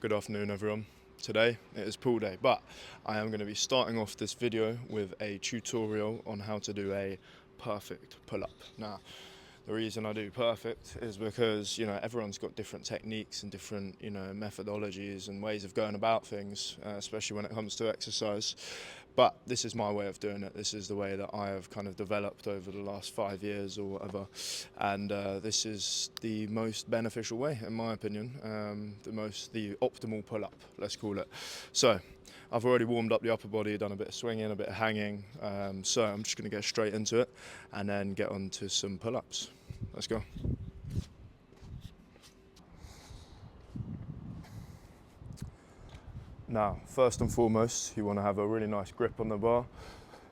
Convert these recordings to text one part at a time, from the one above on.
Good afternoon everyone. Today it is pull day, but I am going to be starting off this video with a tutorial on how to do a perfect pull-up. Now, the reason I do perfect is because, everyone's got different techniques and different, methodologies and ways of going about things, especially when it comes to exercise. But this is my way of doing it. This is the way that I have kind of developed over the last 5 years or whatever. And this is the most beneficial way, in my opinion, the optimal pull-up, let's call it. So I've already warmed up the upper body, done a bit of swinging, a bit of hanging. So I'm just going to get straight into it and then get on to some pull-ups. Let's go. Now, first and foremost, you want to have a really nice grip on the bar,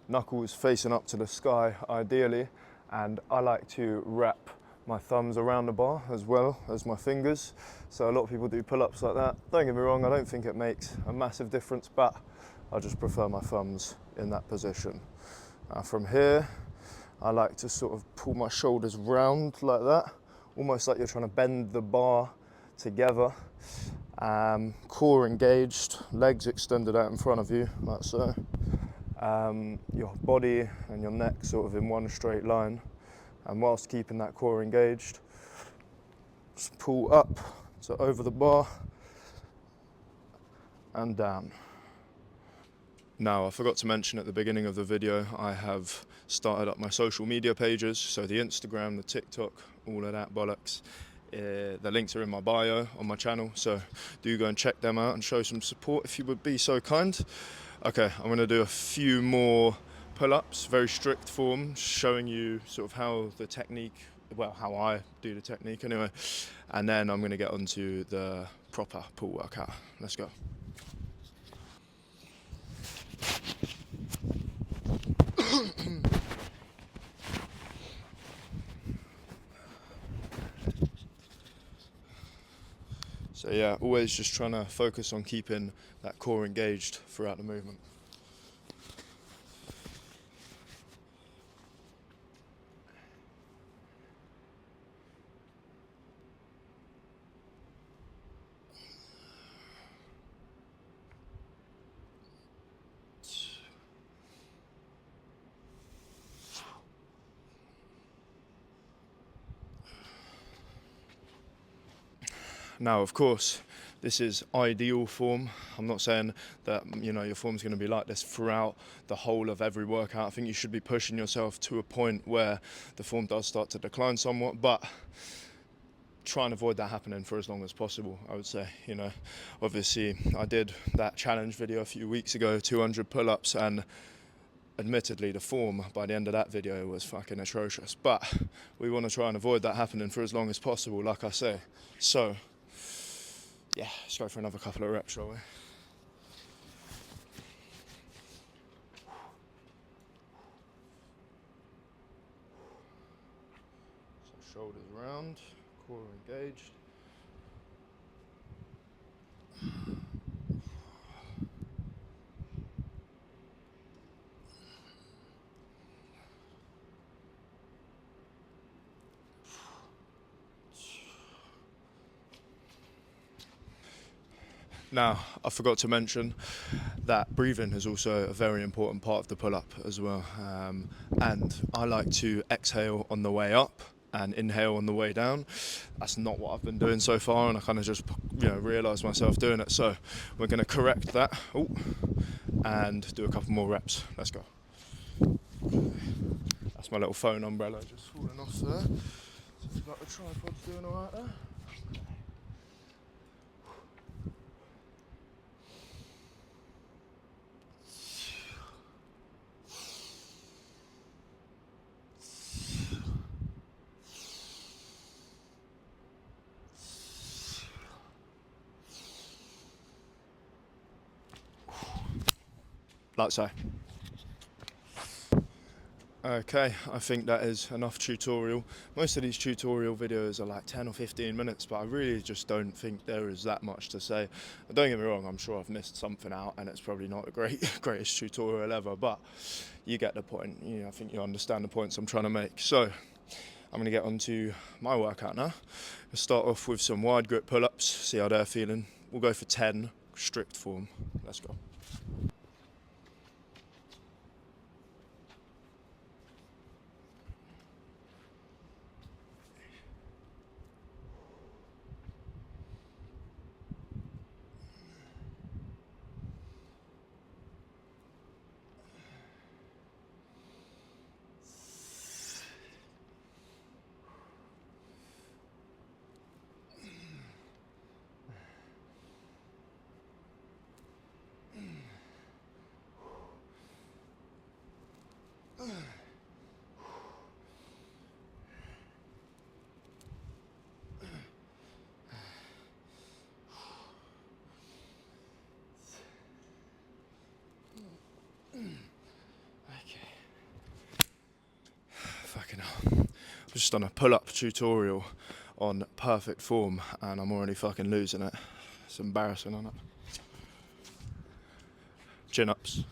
knuckles facing up to the sky ideally, and I like to wrap my thumbs around the bar as well as my fingers. So a lot of people do pull-ups like that. Don't get me wrong, I don't think it makes a massive difference, but I just prefer my thumbs in that position. Now from here, I like to sort of pull my shoulders round like that, almost like you're trying to bend the bar together. Core engaged, legs extended out in front of you, like so. Your body and your neck sort of in one straight line. And whilst keeping that core engaged, just pull up to over the bar and down. Now, I forgot to mention at the beginning of the video, I have started up my social media pages. So the Instagram, the TikTok, all of that bollocks. The links are in my bio on my channel, so do go and check them out and show some support if you would be so kind. Okay, I'm going to do a few more pull-ups, very strict form, showing you sort of how the technique, well, how I do the technique anyway, and then I'm going to get onto the proper pull workout. Let's go. So yeah, always just trying to focus on keeping that core engaged throughout the movement. Now, of course, this is ideal form. I'm not saying that, your form's going to be like this throughout the whole of every workout. I think you should be pushing yourself to a point where the form does start to decline somewhat, but try and avoid that happening for as long as possible, I would say. Obviously, I did that challenge video a few weeks ago, 200 pull-ups, and admittedly, the form by the end of that video was fucking atrocious, but we want to try and avoid that happening for as long as possible, like I say. So yeah, let's go for another couple of reps, shall we? So shoulders round, core engaged. Now, I forgot to mention that breathing is also a very important part of the pull-up as well. And I like to exhale on the way up and inhale on the way down. That's not what I've been doing so far, and I kind of just, realised myself doing it. So we're going to correct that and do a couple more reps. Let's go. That's my little phone umbrella just falling off there. Seems like the tripod's doing all right there. Like so. Okay, I think that is enough tutorial. Most of these tutorial videos are like 10 or 15 minutes, but I really just don't think there is that much to say. Don't get me wrong, I'm sure I've missed something out and it's probably not the greatest tutorial ever, but you get the point. I think you understand the points I'm trying to make. So I'm going to get on to my workout now. I'll start off with some wide grip pull-ups, see how they're feeling. we'll go for 10 strict form. Let's go. Fucking hell. I've just done a pull-up tutorial on perfect form and I'm already fucking losing it. It's embarrassing, isn't it? Chin-ups.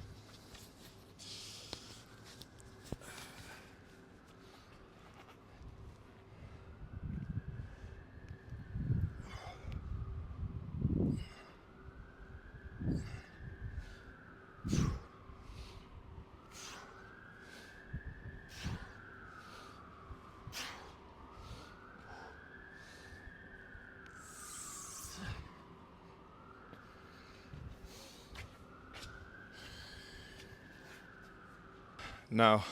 Now,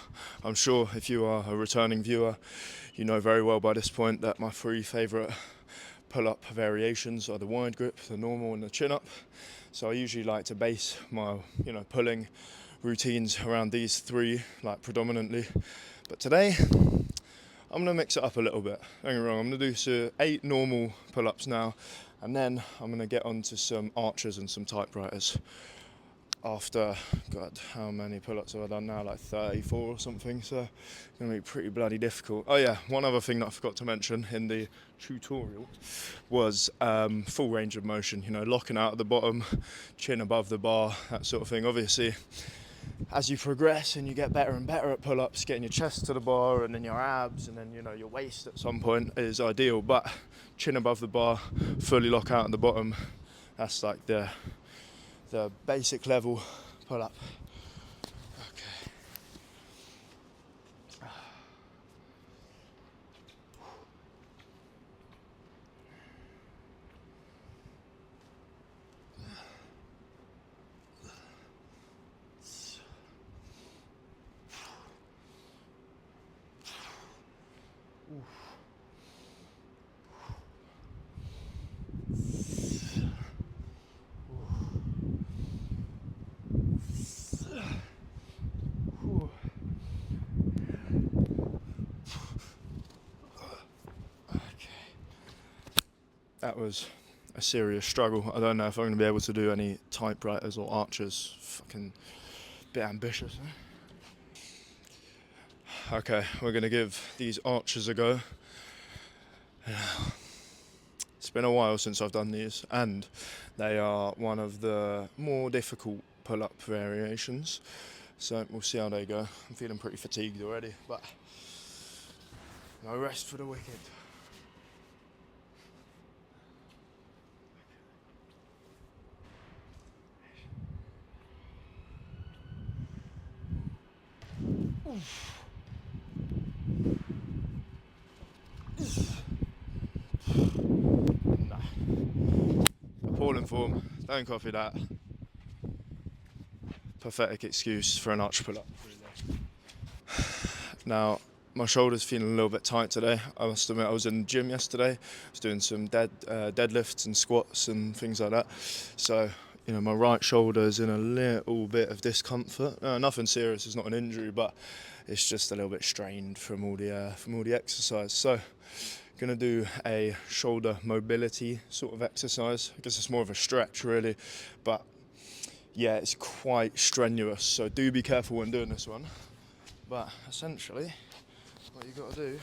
I'm sure if you are a returning viewer, you know very well by this point that my 3 favourite pull-up variations are the wide grip, the normal and the chin-up. So I usually like to base my, pulling routines around these 3, like predominantly. But today, I'm going to mix it up a little bit. Don't get me wrong, I'm going to do 8 normal pull-ups now, and then I'm going to get onto some archers and some typewriters. After, God, how many pull-ups have I done now? Like 34 or something, so it's going to be pretty bloody difficult. Oh yeah, one other thing that I forgot to mention in the tutorial was full range of motion, locking out at the bottom, chin above the bar, that sort of thing. Obviously, as you progress and you get better and better at pull-ups, getting your chest to the bar and then your abs and then, your waist at some point is ideal, but chin above the bar, fully lock out at the bottom, that's like the basic level pull-up. Okay. That was a serious struggle. I don't know if I'm going to be able to do any typewriters or archers. Fucking bit ambitious, eh? Okay, we're going to give these archers a go. It's been a while since I've done these, and they are one of the more difficult pull-up variations. So we'll see how they go. I'm feeling pretty fatigued already, but no rest for the wicked. Nah. Appalling form. Don't copy that. Pathetic excuse for an arch pull-up. Now, my shoulder's feeling a little bit tight today. I must admit, I was in the gym yesterday. I was doing some deadlifts and squats and things like that. So, my right shoulder's in a little bit of discomfort. Nothing serious, it's not an injury, but it's just a little bit strained from all the exercise. So, gonna do a shoulder mobility sort of exercise. I guess it's more of a stretch really, but yeah, it's quite strenuous. So do be careful when doing this one. But essentially, what you got to do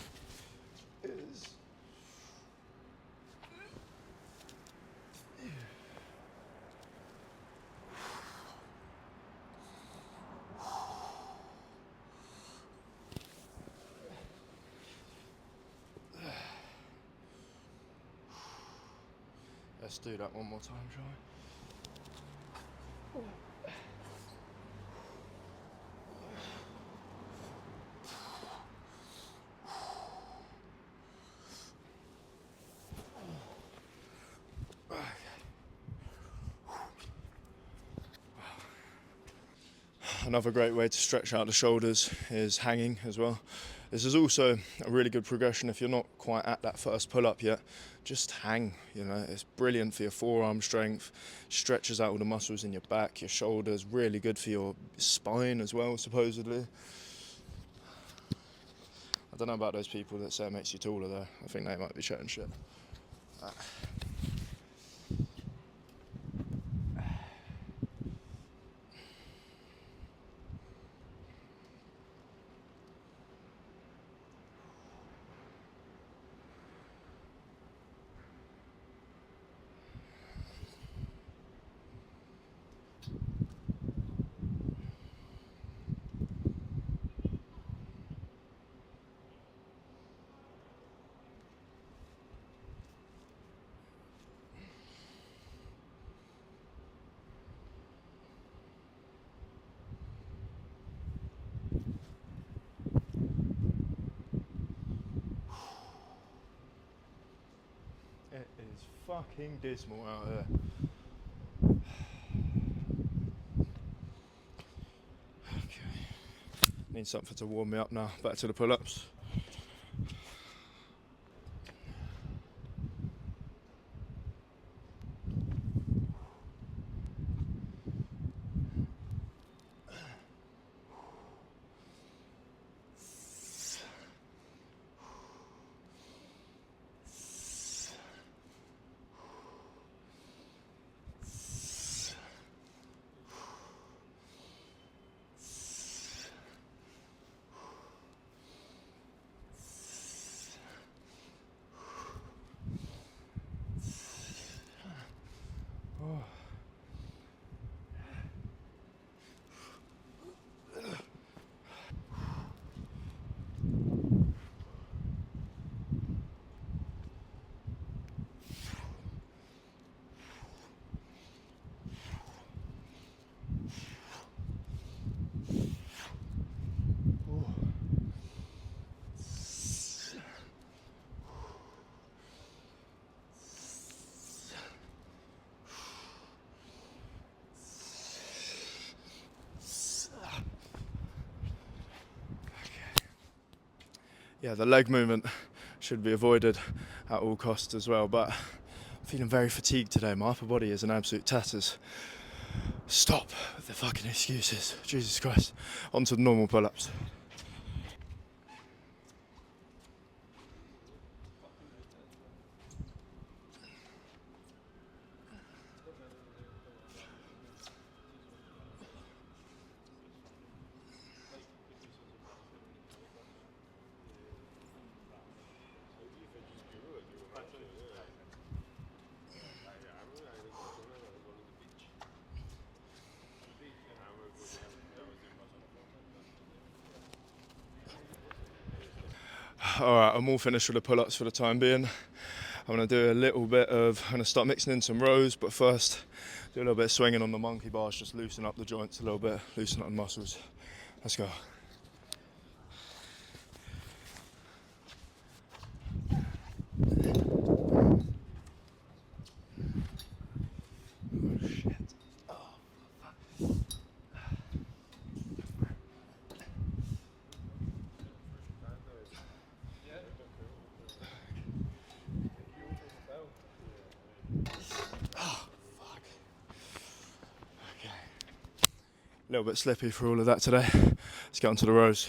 is Let's do that one more time, shall we? Another great way to stretch out the shoulders is hanging as well. This is also a really good progression if you're not quite at that first pull-up yet. Just hang, you know, it's brilliant for your forearm strength, stretches out all the muscles in your back, your shoulders, really good for your spine as well, supposedly. I don't know about those people that say it makes you taller though. I think they might be chatting shit. It is fucking dismal out there. Okay. Need something to warm me up now. Back to the pull-ups. Yeah, the leg movement should be avoided at all costs as well, but I'm feeling very fatigued today. My upper body is in absolute tatters. Stop with the fucking excuses. Jesus Christ. On to the normal pull-ups. Alright, I'm all finished with the pull-ups for the time being. I'm going to do a little bit of, I'm going to start mixing in some rows, but first do a little bit of swinging on the monkey bars, just loosen up the joints a little bit, loosen up the muscles. Let's go. A little bit slippy for all of that today. Let's get onto the rows.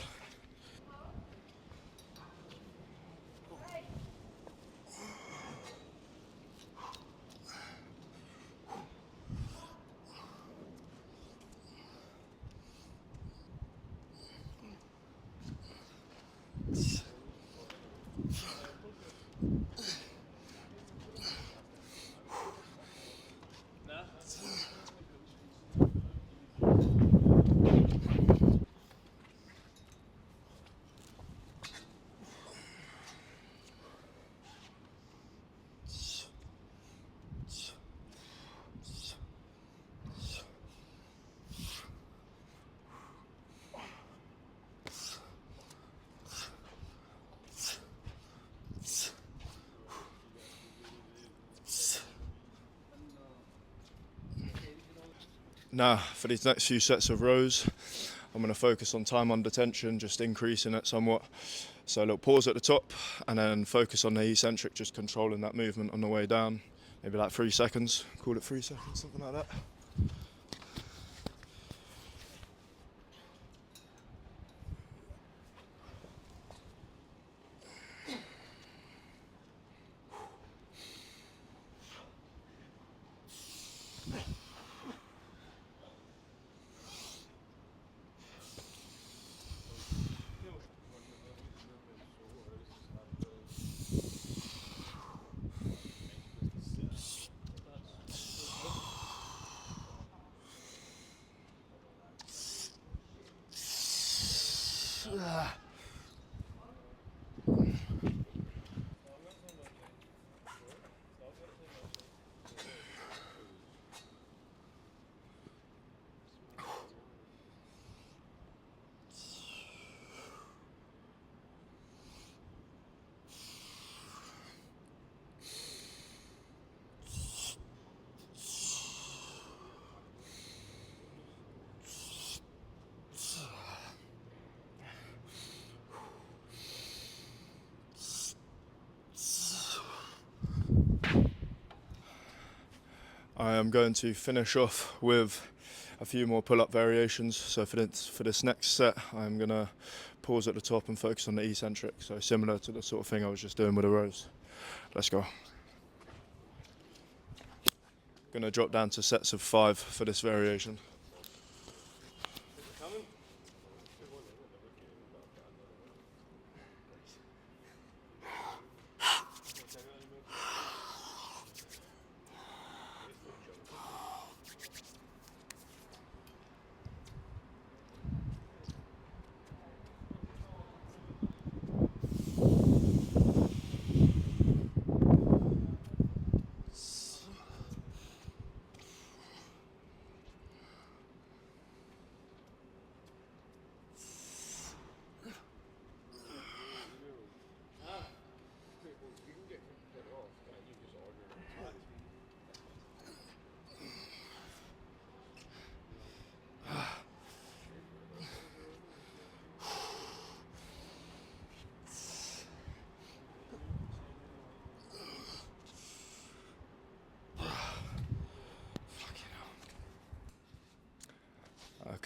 Now, for these next few sets of rows, I'm going to focus on time under tension, just increasing it somewhat. So a little pause at the top, and then focus on the eccentric, just controlling that movement on the way down. Maybe like 3 seconds, call it 3 seconds, something like that. I am going to finish off with a few more pull-up variations. So for this next set, I'm going to pause at the top and focus on the eccentric. So similar to the sort of thing I was just doing with the rows. Let's go. Going to drop down to sets of 5 for this variation.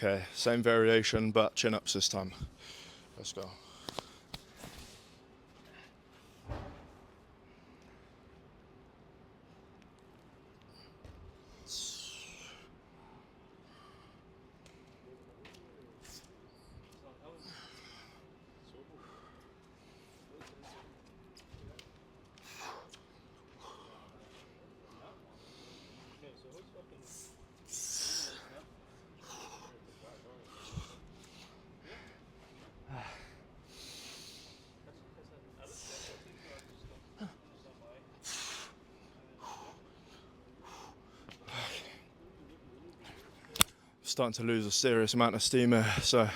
Okay, same variation, but chin-ups this time. Let's go. Starting to lose a serious amount of steam here, so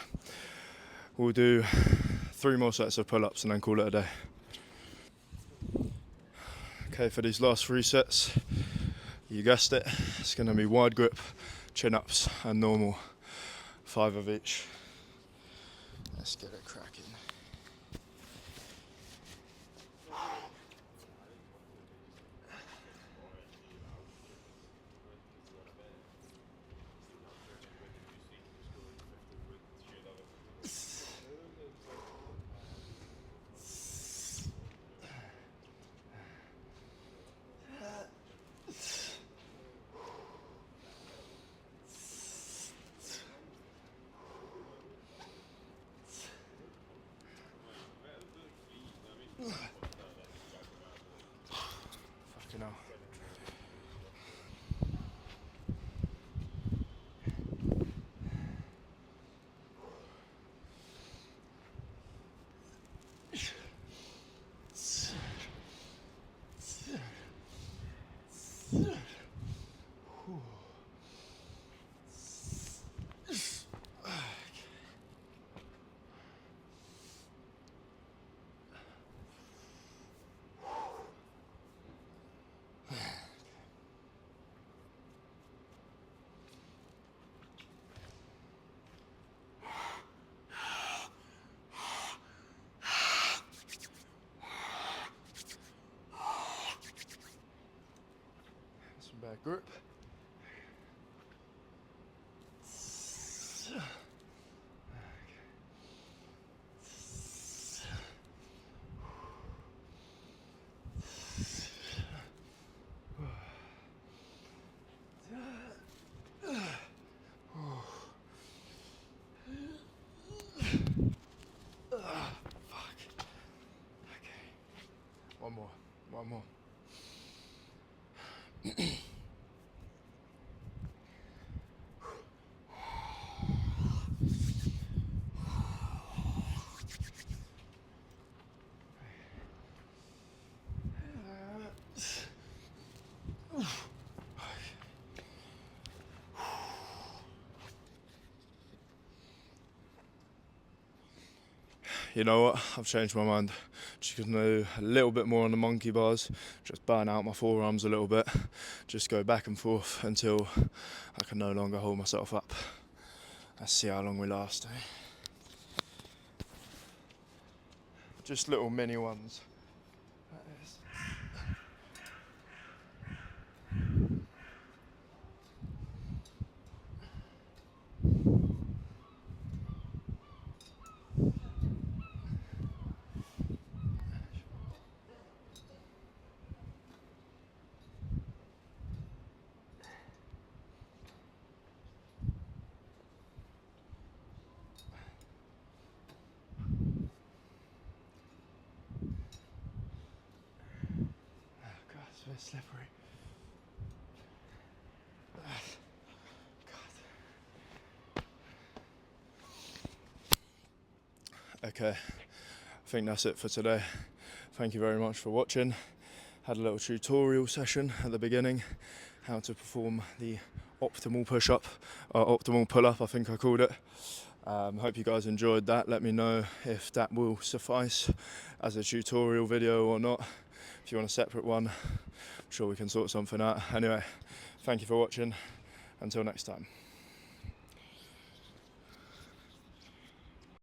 we'll do 3 more sets of pull-ups and then call it a day. Okay, for these last 3 sets, you guessed it, it's going to be wide grip, chin-ups and normal, 5 of each. Let's get it cracking. Fucking hell. Bear grip. One more. You know what, I've changed my mind. Just gonna do a little bit more on the monkey bars, just burn out my forearms a little bit, just go back and forth until I can no longer hold myself up. Let's see how long we last, eh? Just little mini ones. God, it's a bit slippery. Okay, I think that's it for today. Thank you very much for watching. Had a little tutorial session at the beginning, how to perform the optimal push-up, or optimal pull-up I think I called it. Hope you guys enjoyed that. Let me know if that will suffice as a tutorial video or not. If you want a separate one, I'm sure we can sort something out. Anyway, thank you for watching. Until next time.